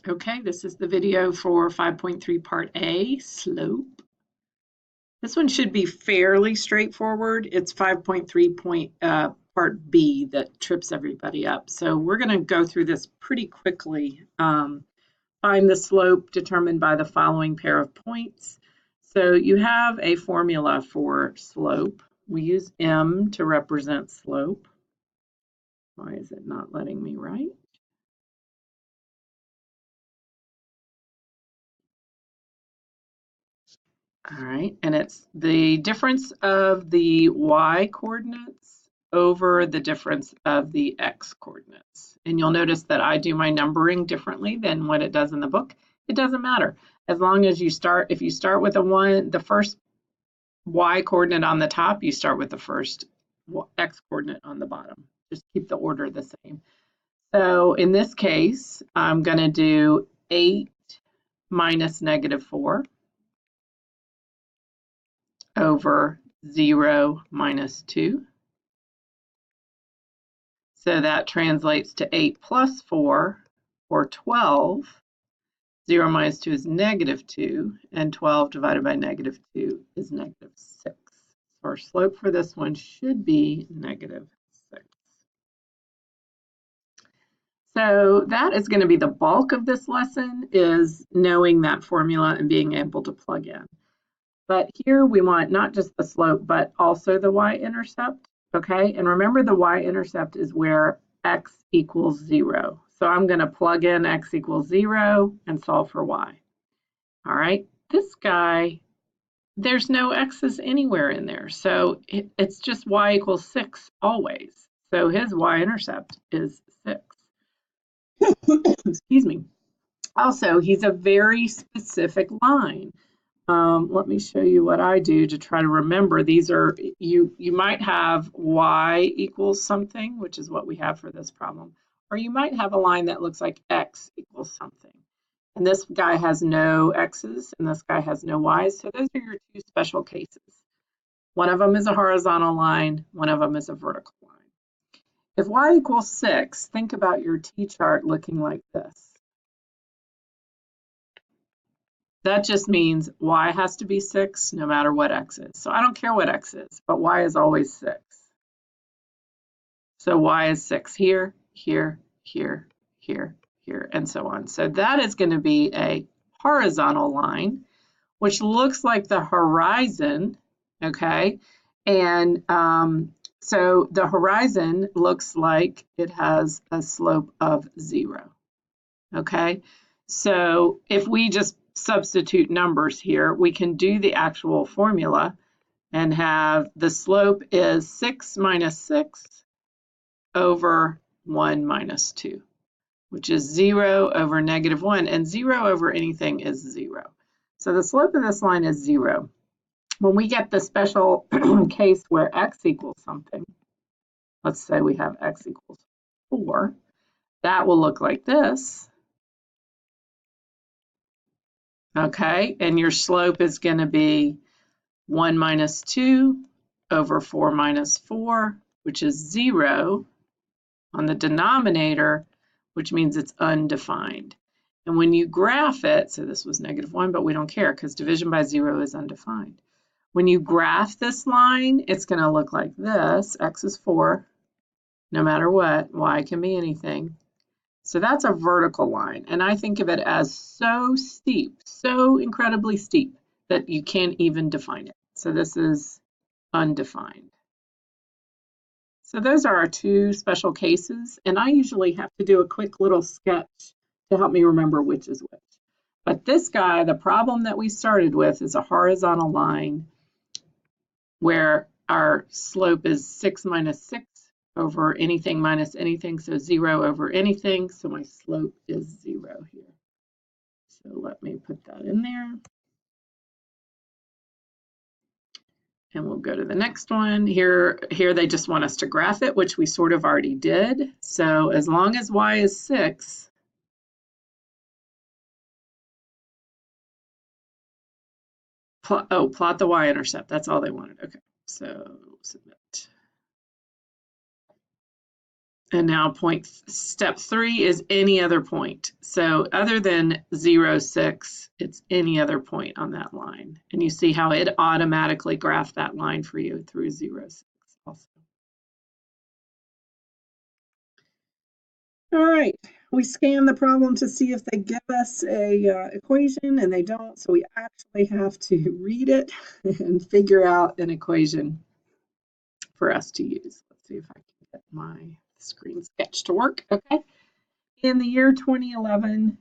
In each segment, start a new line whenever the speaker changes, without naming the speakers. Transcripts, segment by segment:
Okay, this is the video for 5.3 Part A, slope. This one should be fairly straightforward. It's 5.3 Part B that trips everybody up. So we're going to go through this pretty quickly. Find the slope determined by the following pair of points. So you have a formula for slope. We use M to represent slope. Why is it not letting me write? All right, and it's the difference of the y coordinates over the difference of the x coordinates. And you'll notice that I do my numbering differently than what it does in the book. It doesn't matter. As long as you start, if you start with the first y coordinate on the top, you start with the first x coordinate on the bottom. Just keep the order the same. So in this case, I'm going to do 8 minus -4. Over 0 minus 2. So that translates to 8 plus 4, or 12. 0 minus 2 is -2, and 12 divided by -2 is -6. So our slope for this one should be -6. So that is going to be the bulk of this lesson, is knowing that formula and being able to plug in. But here we want not just the slope, but also the y-intercept, okay? And remember, the y-intercept is where x equals 0. So I'm going to plug in x equals 0 and solve for y. All right, this guy, there's no x's anywhere in there. So it's just y equals 6 always. So his y-intercept is 6. Excuse me. Also, he's a very specific line. Let me show you what I do to try to remember. These are, you might have y equals something, which is what we have for this problem. Or you might have a line that looks like x equals something. And this guy has no x's and this guy has no y's. So those are your two special cases. One of them is a horizontal line, one of them is a vertical line. If y equals 6, think about your t-chart looking like this. That just means y has to be 6 no matter what x is. So I don't care what x is, but y is always 6. So y is 6 here, here, here, here, here, and so on. So that is going to be a horizontal line, which looks like the horizon, okay? And so the horizon looks like it has a slope of 0, okay? So if we just substitute numbers here, we can do the actual formula and have the slope is 6 minus 6 over 1 minus 2, which is 0 over -1, and 0 over anything is 0. So the slope of this line is 0. When we get the special case where x equals something, let's say we have x equals 4, that will look like this. Okay, and your slope is going to be 1 minus 2 over 4 minus 4, which is 0 on the denominator, which means it's undefined. And when you graph it, so this was -1, but we don't care because division by 0 is undefined. When you graph this line, it's going to look like this. X is 4, no matter what. Y can be anything. So that's a vertical line, and I think of it as so steep, so incredibly steep that you can't even define it. So this is undefined. So those are our two special cases, and I usually have to do a quick little sketch to help me remember which is which. But this guy, the problem that we started with is a horizontal line where our slope is 6 minus 6 over anything minus anything, so 0 over anything, so my slope is 0 here. So let me put that in there. And we'll go to the next one. Here they just want us to graph it, which we sort of already did. So as long as y is 6, plot the y-intercept. That's all they wanted. Okay, so submit. And now step 3 is any other point. So other than 0, 6, it's any other point on that line. And you see how it automatically graphed that line for you through 0, 6 also. All right, we scan the problem to see if they give us a equation, and they don't, so we actually have to read it and figure out an equation for us to use. Let's see if I can get my screen sketch to work. Okay. In the year 2011,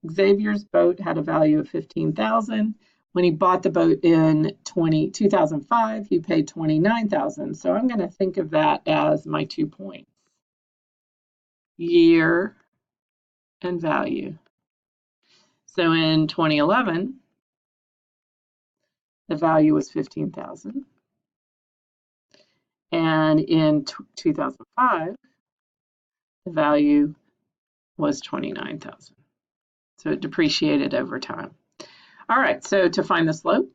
Xavier's boat had a value of $15,000. When he bought the boat in 2005, he paid $29,000. So I'm going to think of that as my 2 points. Year and value. So in 2011, the value was $15,000. And in 2005, the value was $29,000. So it depreciated over time. All right, so to find the slope,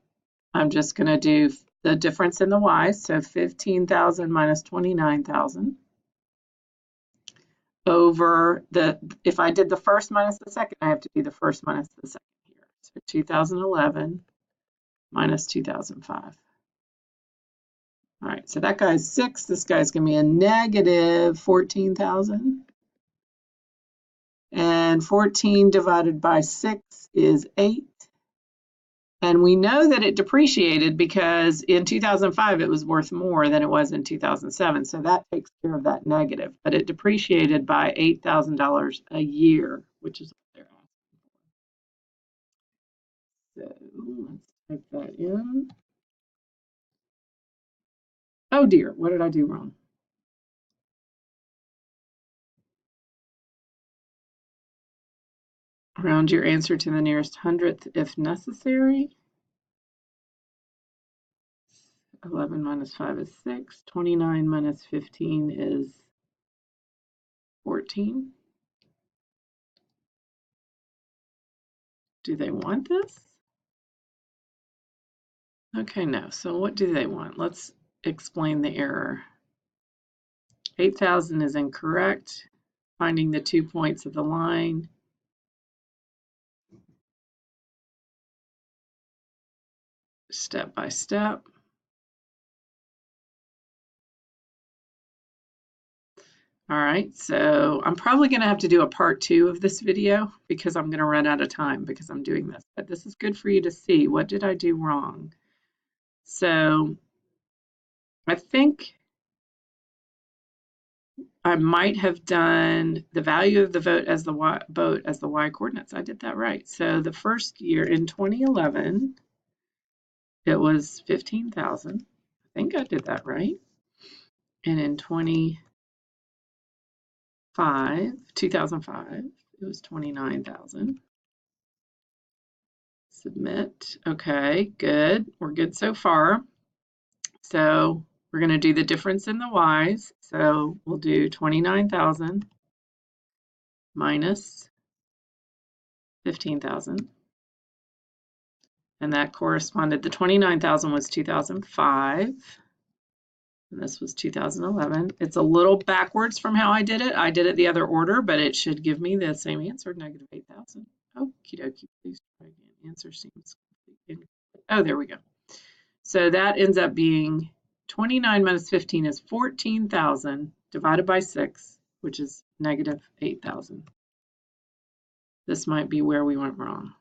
I'm just going to do the difference in the y's. So 15,000 minus 29,000 over if I did the first minus the second, I have to do the first minus the second here. So 2011 minus 2005. All right, so that guy's 6. This guy's going to be a negative 14,000. And 14 divided by 6 is 8. And we know that it depreciated because in 2005 it was worth more than it was in 2007. So that takes care of that negative. But it depreciated by $8,000 a year, which is what they're asking for. So let's type that in. Oh dear, what did I do wrong? Round your answer to the nearest hundredth if necessary. 11 minus 5 is 6. 29 minus 15 is 14. Do they want this? Okay, no. So what do they want? Let's explain the error. 8,000 is incorrect. Finding the 2 points of the line. Step by step. All right, so I'm probably going to have to do a part 2 of this video because I'm going to run out of time because I'm doing this. But this is good for you to see. What did I do wrong? So I think I might have done the value of the boat as the y coordinates. I did that right. So the first year in 2011, it was 15,000. I think I did that right. And in 2005, it was 29,000. Submit. Okay, good. We're good so far. So we're going to do the difference in the y's. So we'll do 29,000 minus 15,000. And that corresponded, the 29,000 was 2005. And this was 2011. It's a little backwards from how I did it. I did it the other order, but it should give me the same answer, negative 8,000. Okie dokie, please try again. Answer seems complete. Oh, there we go. So that ends up being 29 minus 15 is 14,000 divided by 6, which is negative 8,000. This might be where we went wrong.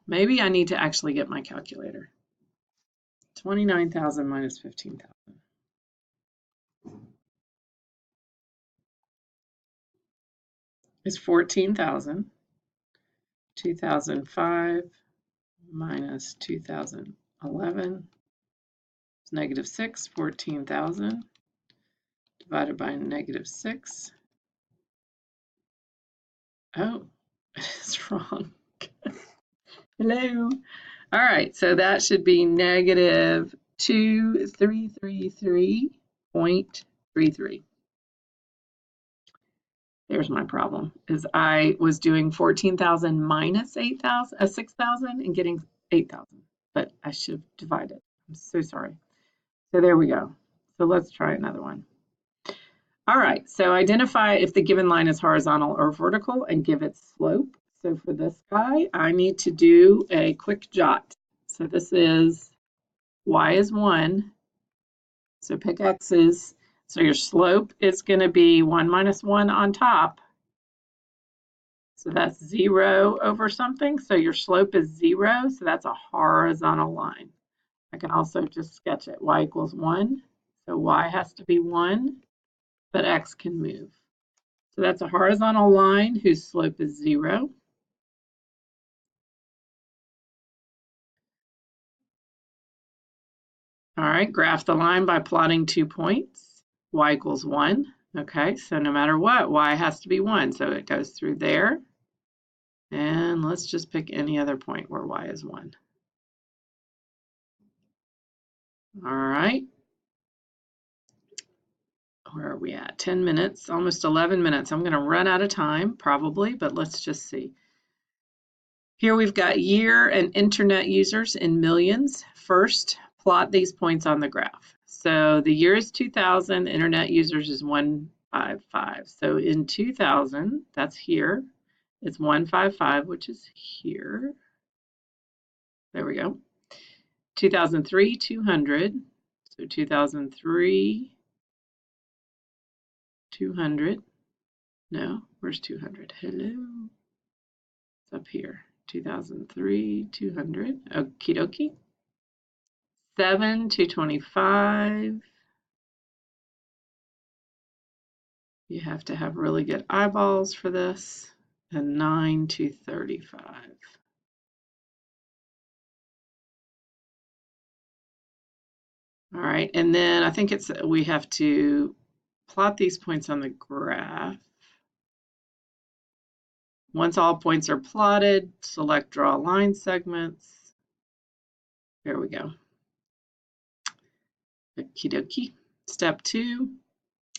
Maybe I need to actually get my calculator. 29,000 minus 15,000. Is 14,000. 2005 minus 2011 is negative 6. 14,000 divided by negative 6. Oh, it's wrong. Hello. All right, so that should be negative 2333.33. There's my problem, is I was doing 14,000 minus 8,000, 6,000 and getting 8,000, but I should divide it. I'm so sorry. So there we go. So let's try another one. All right, so identify if the given line is horizontal or vertical and give its slope. So for this guy, I need to do a quick jot. So this is y is 1. So pick x's. So your slope is going to be 1 minus 1 on top. So that's 0 over something. So your slope is 0. So that's a horizontal line. I can also just sketch it. Y equals 1. So y has to be 1, but x can move. So that's a horizontal line whose slope is 0. All right, graph the line by plotting 2 points. Y equals 1. Okay, so no matter what, y has to be 1. So it goes through there. And let's just pick any other point where y is 1. All right. Where are we at? 10 minutes, almost 11 minutes. I'm going to run out of time probably, but let's just see. Here we've got year and internet users in millions. First, plot these points on the graph. So the year is 2000, internet users is 155. So in 2000, that's here, it's 155, which is here. There we go. 2003, 200. So 2003, 200. No, where's 200? Hello. It's up here. 2003, 200. Okie dokie. 7, 225. You have to have really good eyeballs for this. And 9, 235. All right, and then I think we have to plot these points on the graph. Once all points are plotted, select draw line segments. There we go. Okie dokie. Step 2,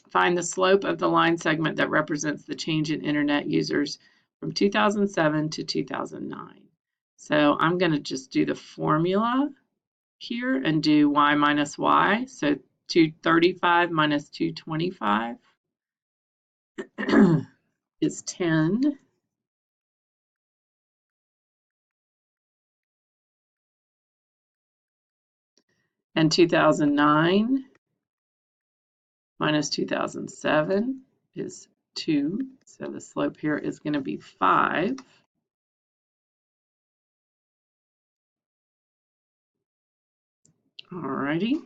find the slope of the line segment that represents the change in internet users from 2007 to 2009. So I'm going to just do the formula here and do y minus y. So 235 minus 225 is 10. And 2009 minus 2007 is 2. So the slope here is going to be 5. All righty.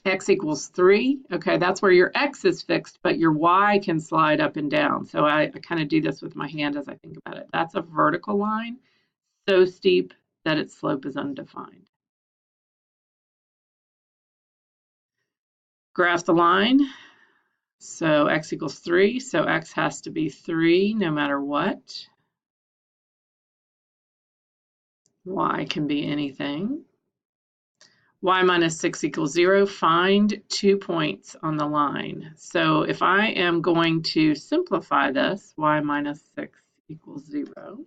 X equals 3. Okay, that's where your X is fixed, but your Y can slide up and down. So I kind of do this with my hand as I think about it. That's a vertical line, so steep that its slope is undefined. Graph the line. So X equals 3, so X has to be 3 no matter what. Y can be anything. Y minus 6 equals 0. Find 2 points on the line. So if I am going to simplify this, y minus 6 equals 0.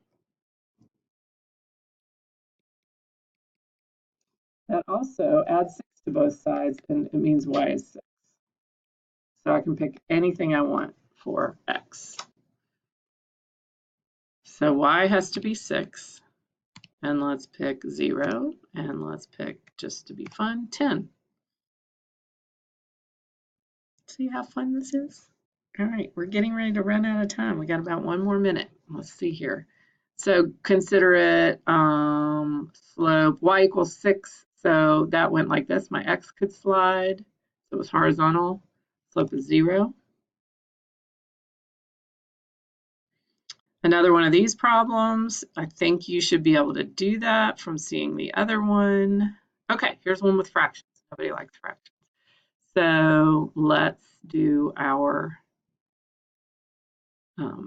That also adds 6 to both sides, and it means y is 6. So I can pick anything I want for x. So y has to be 6. And let's pick 0. And let's pick, just to be fun, 10. See how fun this is? All right, we're getting ready to run out of time. We got about 1 more minute. Let's see here. So consider it slope y equals 6. So that went like this. My x could slide. So it was horizontal. Slope is 0. Another one of these problems. I think you should be able to do that from seeing the other one. Okay, here's one with fractions. Nobody likes fractions. So let's do our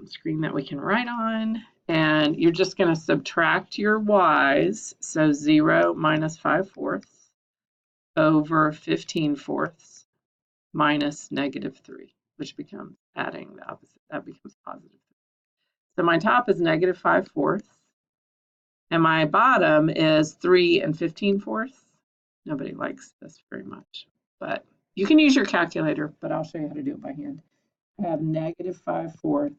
screen that we can write on. And you're just going to subtract your y's. So 0 minus 5/4 over 15/4 minus -3, which becomes adding the opposite. That becomes positive. So my top is -5/4. And my bottom is 3 and 15/4. Nobody likes this very much, but You can use your calculator, but I'll show you how to do it by hand. I have negative 5/4